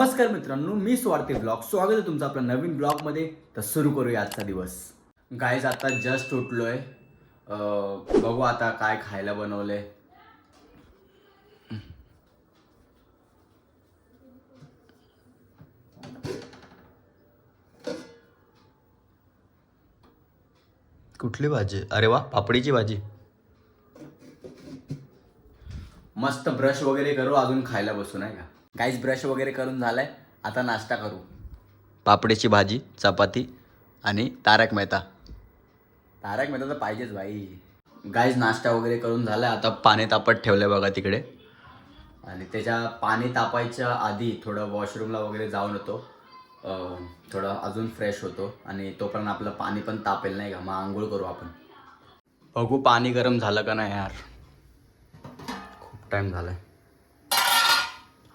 नमस्कार मित्रांनो, मी स्वार्थी ब्लॉग स्वागत आहे तुमचं आपल्या नवीन ब्लॉगमध्ये. तर सुरू करूया आजचा दिवस. गाईज आता जस्ट उठलोय. बघू आता काय खायला बनवलंय. कुठली भाजी? अरे वा, पापडीची भाजी. मस्त ब्रश वगैरे करू, अजून खायला बसू नाही का. गाईज ब्रश वगैरे करून झालाय, आता नाश्ता करू. पापडीची भाजी, चपाती आणि तारक मेहता. तारक मेहता तर पाहिजेच भाई. गाईज नाश्ता वगैरे करून झालाय, आता आता पाणी तापत ठेवलंय बघा तिकडे. आणि त्याच्या पाणी तापायच्या आधी थोडं वॉशरूमला वगैरे जाऊन येतो. थोडं अजून फ्रेश होतो आणि तोपर्यंत आपलं पाणी पण तापेल नाही का. मग आंघोळ करू आपण. बघू पाणी गरम झालं का नाही यार. खूप टाइम झालाय.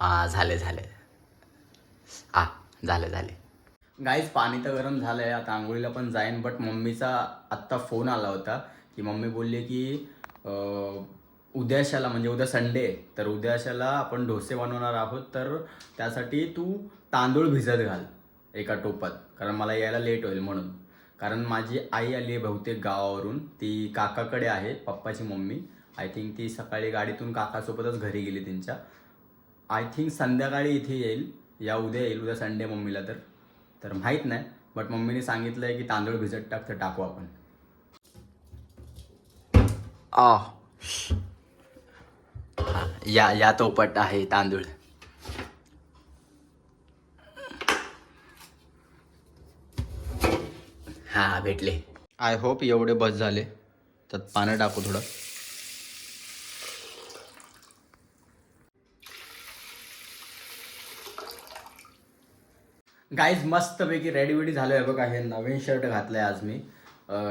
हा झाले झाले गाईज पाणी तर गरम झालंय, आता आंघोळीला पण जाईन. बट मम्मीचा आत्ता फोन आला होता की मम्मी बोलली की उद्याशाला म्हणजे उद्या संडे तर उद्याशाला आपण डोसे बनवणार आहोत. तर त्यासाठी तू तांदूळ भिजत घाल एका टोपात, कारण मला यायला लेट होईल म्हणून. कारण माझी आई आली आहे बहुतेक गावावरून. ती काकाकडे आहे, पप्पाची मम्मी. आय थिंक ती सकाळी गाडीतून काकासोबतच घरी गेली त्यांच्या. आय थिंक संध्याकाळी इथे येईल, उद्या येईल. उद्या संडे मम्मीला तर माहीत नाही. बट मम्मीने सांगितलं आहे की तांदूळ भिजत टाक, तर टाकू आपण. या तोपट आहे तांदूळ. हा भेटले. आय होप एवढे बस झाले. तर पाणी टाकू थोडं. गाईज मस्तपैकी रेडी झालो आहे बघा. हे नवीन शर्ट घातलं आहे आज मी.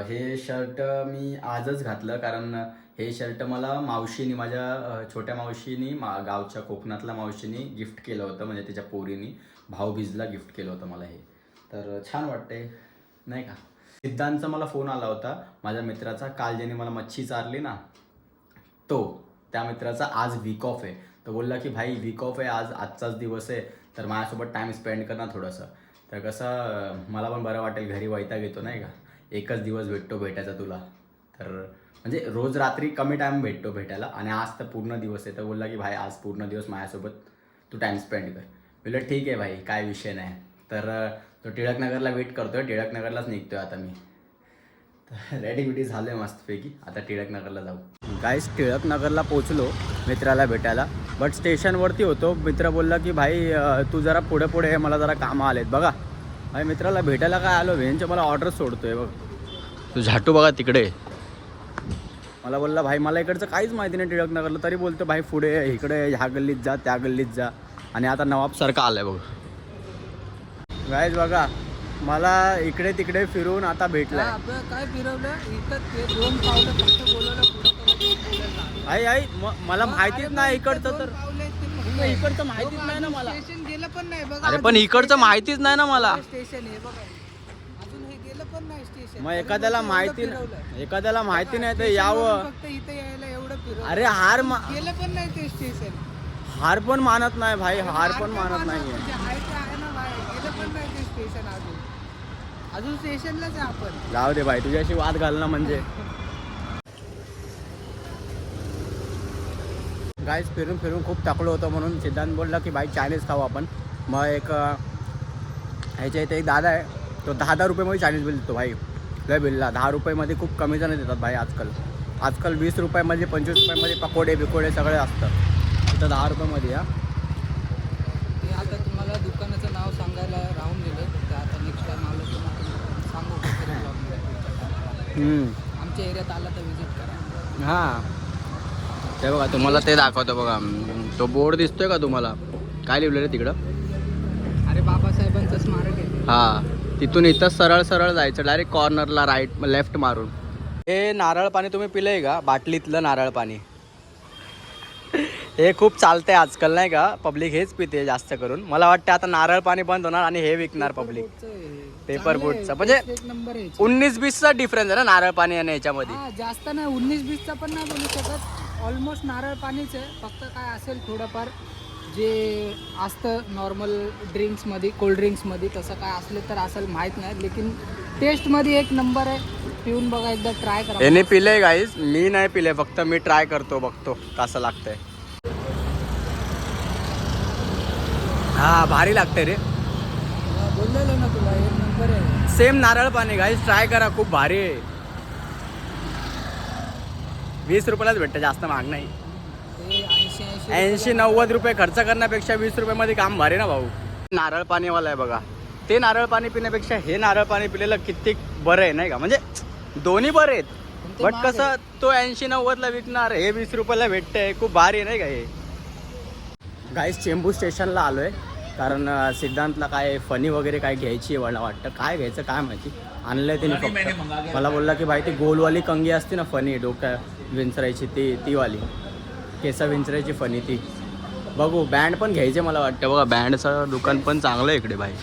हे शर्ट मी आजच घातलं, कारण हे शर्ट मला मावशीनी, माझ्या छोट्या मावशीनी, गावच्या कोकणातल्या मावशीनी गिफ्ट केलं होतं. म्हणजे त्याच्या पोरीनी भाऊबीजला गिफ्ट केलं होतं मला हे. तर छान वाटते नाही का. सिद्धांतचा मला फोन आला होता, माझ्या मित्राचा. काल ज्याने मला मच्छी चारली ना, त्या मित्राचा आज वीक ऑफ आहे. तो बोलला की भाई वीक ऑफ आहे आज, आजचाच दिवस आहे, तर माझ्यासोबत टाईम स्पेंड कर ना थोडंसं. तर कसं मला पण बरं वाटेल, घरी वैताग येतो नाही का. एकच दिवस भेटतो भेटायचा तुला, तर म्हणजे रोज रात्री कमी टाईम भेटतो भेटायला, आणि आज तर पूर्ण दिवस आहे. तर बोलला की भाई आज पूर्ण दिवस माझ्यासोबत तू टाईम स्पेंड कर. बोललं ठीक आहे भाई, काय विषय नाही. तर तो टिळकनगरला वेट करतोय. टिळकनगरलाच निघतोय आता मी. तर रेडी झालं आहे मस्तपैकी. आता टिळकनगरला जाऊ. गाईस टिळकनगरला पोचलो मित्राला भेटायला. बट स्टेशनवरती होतो. मित्र बोलला की भाई तू जरा पुढे पुढे आहे, मला जरा कामं आलेत. बघा भाई मित्राला भेटायला काय आलो, व्हेनच्या मला ऑर्डर सोडतोय बघ. तू झाटू बघा तिकडे. मला बोलला भाई मला इकडचं काहीच माहिती नाही टिळकनगरला, तरी बोलतो भाई पुढे इकडे ह्या गल्लीत जा, त्या गल्लीत जा. आणि आता नवाबसारखा आलाय बघ. गाईज बघा, मला इकडे तिकडे फिरून आता भेटलाय. काय फिरवलं इथं, दोन पावलं फक्त बोलवलं. आई मला माहितीच नाही इकडचं. तर इकडचं माहितीच नाही ना मला. स्टेशन गेलं पण नाही बघा. अरे पण इकडचं माहितीच नाही ना मला. स्टेशन आहे बघा, अजून हे गेलं पण नाही स्टेशन. मग एखाद्याला माहिती नाही तर यावं. फक्त इथं यायला एवढं फिरवलं. अरे गेलं पण नाही ते स्टेशन. हार पण मानत नाही भाई, हार पण मानत नाहीये. आहे ते आहे ना भाई, गेलं पण नाही ते स्टेशन. अजून स्टेशनलाच आहे आपण. जाऊ दे भाई, तुझ्याशी वाद घालणं म्हणजे. गाईज फिरून फिरून खूप थकलो होतो, म्हणून सिद्धांत बोलला की भाई चायनीज खाऊ आपण. मग एक ह्याच्या इथे एक दादा आहे, तो 10 रुपयेमध्ये चायनीज बिल देतो भाई. लय बिलला 10 रुपयेमध्ये खूप कमी जण देतात भाई आजकाल 20 रुपयामध्ये 25 रुपयामध्ये पकोडे बिकोडे सगळे असतं. इथं 10 रुपयामध्ये. ते आता तुम्हाला दुकानाचं नाव सांगायला राहून गेलं, तर आता नेक्स्ट टाइम आलं तर सांगू. आमच्या एरियात आला तर विजिट करा. हां ते बघा, तुम्हाला ते दाखवतो बघा. तो बोर्ड दिसतोय का तुम्हाला? काय लिहिलेलं तिकडं? अरे बाबासाहेबांचं स्मारक आहे. हा, तिथून इथं सरळ सरळ जायचं, डायरेक्ट कॉर्नरला राईट लेफ्ट मारून. हे नारळ पाणी तुम्ही पिलंय का? बाटलीतलं नारळ पाणी हे खूप चालतंय आजकाल नाही का. पब्लिक हेच पिते जास्त करून. मला वाटतं आता नारळ पाणी बंद होणार आणि हे विकणार पब्लिक. पेपर बोटचं म्हणजे एक नंबर आहे. 19-20चा डिफरन्स आहे ना नारळ पाणी आणि याच्यामध्ये. जास्त नाही, 19-20चा पण नाही बोलू शकत. ऑलमोस्ट नारळ पाणीच आहे. फक्त काय असेल थोडंफार जे असतं नॉर्मल ड्रिंक्समध्ये कोल्ड्रिंक्समध्ये तसं काय असलं तर असेल माहीत नाही, लेकिन टेस्टमध्ये एक नंबर आहे. पिऊन बघा, एकदा ट्राय करा. याने पिले गाईज, मी नाही पिले, फक्त मी ट्राय करतो, बघतो कसं लागतंय. हा भारी लागतंय रे. बोललेलं ना तुला, एक नंबर आहे. सेम नारळ पाणी गाईज, ट्राय करा, खूप भारी आहे. 20 रुपयालाच भेटतं, जास्त महाग नाही. ते 80-90 रुपये खर्च करण्यापेक्षा 20 रुपयामध्ये काम भारी ना भाऊ. नारळ पाणीवाला आहे बघा, ते नारळ पाणी पिण्यापेक्षा हे नारळ पाणी पिलेलं किती बरं आहे नाही का. म्हणजे दोन्ही बरे आहेत, बट कसं तो 80-90ला विकणार, हे 20 रुपयाला भेटतंय, खूप भारी आहे नाही का हे. गाईस चेंबूर स्टेशनला आलो आहे, कारण सिद्धांतला काय फनी वगैरे काय घ्यायची आहे मला वाटतं. काय घ्यायचं काय माहिती, आणलं आहे त्याने फक्त. मला बोलला की भाई ती गोलवाली कंगी असते ना फनी, डोक्या विंचरायची ती वाली, केसा विंचरायची फनी ती. बघू, बँड पण घ्यायचे मला वाटतं. बघा बँडचं दुकान पण चांगलं आहे इकडे भाई.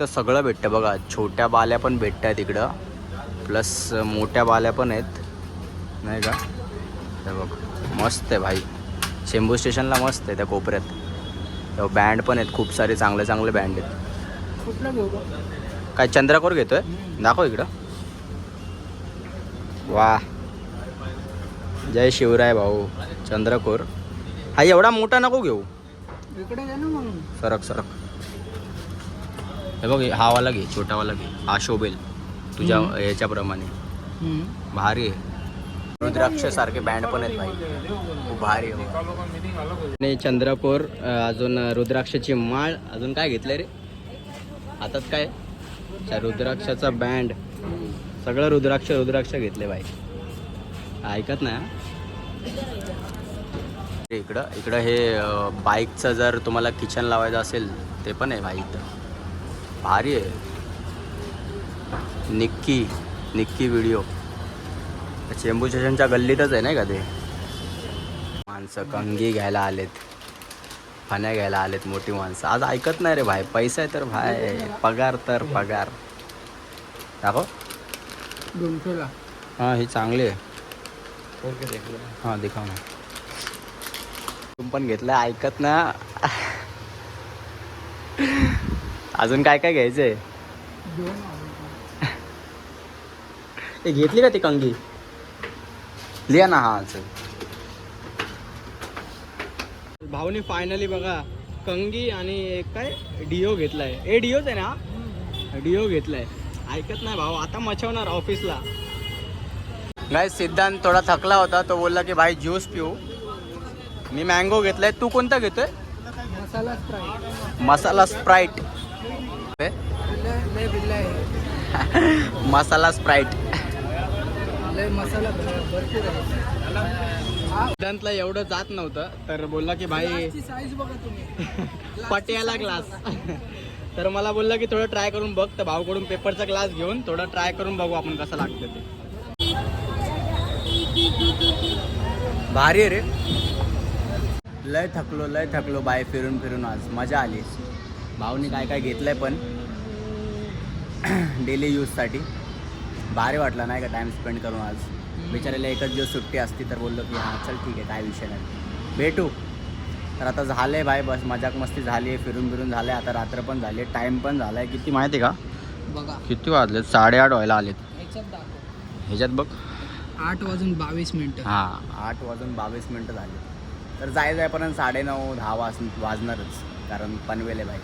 तर सगळं भेटतं बघा, छोट्या बाल्या पण भेटत आहेत इकडं, प्लस मोठ्या बाल्या पण आहेत नाही का. हे बघ मस्त आहे भाई, चेंबूर स्टेशनला मस्त आहे त्या कोपऱ्यात. बँड पण आहेत, खूप सारे चांगले चांगले बँड आहेत. कुठलं घेऊ का? काय चंद्रकोर घेतोय, दाखव इकडं. वा, जय शिवराय भाऊ. चंद्रकोर हा एवढा मोठा नको घेऊ, इकडे घे ना म्हणून. सरक. हे बघ, हा वाला घे, छोटावाला घे, हा शोभेल तुझ्या याच्याप्रमाणे, भारी आहे. रुद्राक्ष सारखे बँड पण आहेत भाई, खूप भारी आहे. आणि चंद्रकोर, अजून रुद्राक्षाची माळ, अजून काय घेतलंय रे हातात, काय रुद्राक्षाचा बँड, सगळं रुद्राक्ष घेतले भाई. ऐकत ना इकडं हे बाईकचं जर तुम्हाला किचन लावायचं असेल ते पण आहे भाई इथं, भारी आहे. निक्की व्हिडिओ, चेंबूर स्टेशनच्या गल्लीतच आहे नाही का ते. माणसं कंगी घ्यायला आलेत, फण्या घ्यायला आलेत, मोठी माणसं. आज ऐकत नाही रे भाई, पैसा आहे तर भाई, पगार तर पगार. दाखव. 200ला. हां ही चांगली आहे. हां दिखाव ना. तुम्ही पण घेतलं, ऐकत ना. अजून काय काय घ्यायचंय. ते घेतली का ती कंगी, लिया ना. हा चल, भाऊनी फायनली बघा कंगी आणि एक काय डिओ घेतलाय. डिओच आहे ना, डिओ घेतलाय. ऐकत नाही भाऊ, आता मचवणार ऑफिसला. गाय सिद्धांत थोडा थकला होता, तो बोलला की भाई ज्यूस पिऊ. मी मँगो घेतलाय, तू कोणता घेतोय. मसाला स्प्राईट. मसाला स्प्राईट. मसाला स्प्राईट. लय मसाला भरपूर आहे. सिद्धांतला एवढं जात नव्हतं, तर बोलला की भाई साईज बघा तुम्ही, पटियाला ग्लास. तर मला बोलला की थोडं ट्राय करून बघ. तर भाऊकडून पेपरचा ग्लास घेऊन थोडं ट्राय करून बघू आपण कसं लागतं ते. भारी आहे रे. लय थकलो बाय फिरून आज मजा आली. भाऊनी काय घेतलंय पण डेली यूजसाठी. भारी वाटलं नाही का टाइम स्पेंड करून. आज बिचारायला एकच दिवस सुट्टी असती तर बोललो की हां चल ठीक आहे, काय विषय नाही, भेटू. तर आता झालं आहे भाई, बस मजाक मस्ती झाली आहे, फिरून झालं आहे. आता रात्र पण झाली आहे, टाईम पण झाला आहे. किती माहिती आहे का, बघा किती वाजलेत, 8:30 व्हायला आलेत. ह्याच्यात दाखव, ह्याच्यात बघ 8:22. हां 8:22 झाले. तर जायपर्यंत 9:30-10 वाजणारच, कारण पनवेल आहे भाई.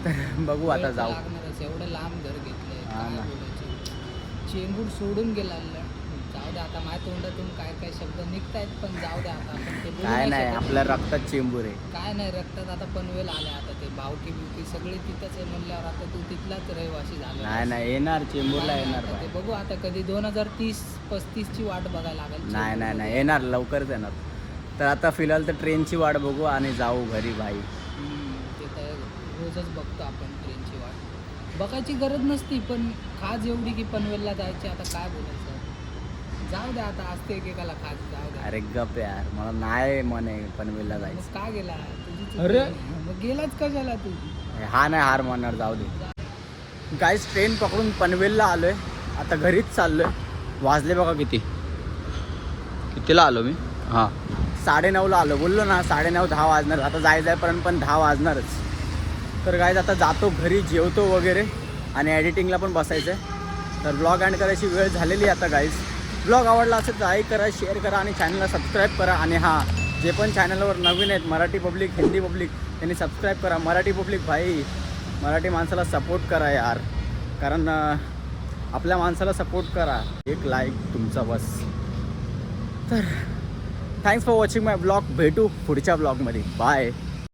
तर बघू आता जाऊ. एवढं लांब घर घेतलंय, हा काय ना. बोलायचं. चेंबूर सोडून गेला, जाऊ द्या. आता माझ्या तोंडातून काय शब्द निघतायत, पण जाऊ द्या. आता आपण ते बोलू काय नाही, शकत. आपल्या रक्तात चेंबूर आहे. काय नाही रक्तात. आता पनवेल आले, आता ते भावकी बिवकी सगळे तिथंच आहे म्हणल्यावर आता तू तिथलाच रहिवासी झाला. नाही येणार, चेंबूरला येणार आता ते भाई. बघू आता कधी 2030-35 ची वाट बघायला लागेल. नाही येणार, लवकरच येणार. तर आता फिलहाल तर ट्रेनची वाट बघू आणि जाऊ घरी भाई. ते तर रोजच बघतो आपण ट्रेनची वाट. बघायची गरज नसती, पण खाज एवढी की पनवेलला जायची. आता काय बोलायचं, जाऊ द्या. आता असते एकेकाला खाज, जाऊ द्या. अरे गप यार, मला नाही मन आहे पनवेलला जायचं. मग का गेला तुझी चूक अरे. नाही. मग गेलाच कशाला तू. हा नाही हार मानणार, जाऊ दे. गाईस ट्रेन पकडून पनवेलला आलोय, आता घरीच चाललोय. वाजले बघा कितीला आलो मी. हां 9:30ला आलो, बोललो ना 9:30-10 वाजणार. आता जायपर्यंत पण 10 वाजणारच. तर गाईज आता जातो घरी, जेवतो वगैरे आणि एडिटिंगला पण बसायचं आहे. तर ब्लॉग एंड करायची वेळ झालेली आहे आता गाईज. ब्लॉग आवडला असेल तर लाईक करा, शेअर करा आणि चॅनलला सबस्क्राईब करा. आणि हां, जे पण चॅनलवर नवीन आहेत, मराठी पब्लिक, हिंदी पब्लिक, त्यांनी सबस्क्राईब करा. मराठी पब्लिक भाई, मराठी माणसाला सपोर्ट करा यार, कारण आपल्या माणसाला सपोर्ट करा. एक लाईक तुमचा बस. तर thanks for watching my blog. भेटू पुढच्या ब्लॉगमध्ये. बाय.